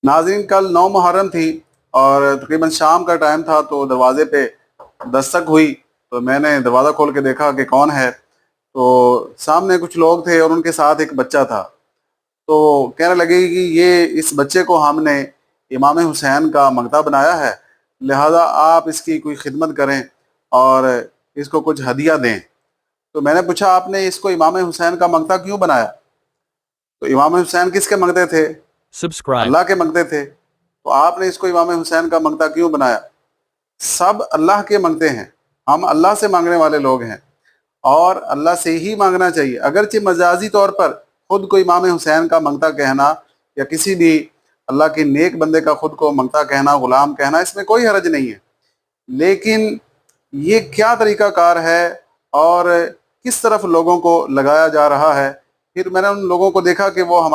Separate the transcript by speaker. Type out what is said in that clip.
Speaker 1: ناظرین، کل 9 محرم تھی اور تقریباً شام کا ٹائم تھا، تو دروازے پہ دستک ہوئی تو میں نے دروازہ کھول کے دیکھا کہ کون ہے. تو سامنے کچھ لوگ تھے اور ان کے ساتھ ایک بچہ تھا. تو کہنے لگے کہ یہ اس بچے کو ہم نے امام حسین کا مقتدی بنایا ہے، لہذا آپ اس کی کوئی خدمت کریں اور اس کو کچھ ہدیہ دیں. تو میں نے پوچھا، آپ نے اس کو امام حسین کا مقتدی کیوں بنایا؟ تو امام حسین کس کے مقتدی تھے؟
Speaker 2: Subscribe.
Speaker 1: اللہ کے مقتدی تھے. تو آپ نے اس کو امام حسین کا مقتدی کیوں بنایا؟ سب اللہ کے مانگتے ہیں، ہم اللہ سے مانگنے والے لوگ ہیں اور اللہ سے ہی مانگنا چاہیے. اگرچہ مجازی طور پر خود کو امام حسین کا مانگتا کہنا یا کسی بھی اللہ کے نیک بندے کا خود کو مانگتا کہنا، غلام کہنا، اس میں کوئی حرج نہیں ہے، لیکن یہ کیا طریقہ کار ہے اور کس طرف لوگوں کو لگایا جا رہا ہے؟ پھر میں نے ان لوگوں کو دیکھا کہ وہ ہمارے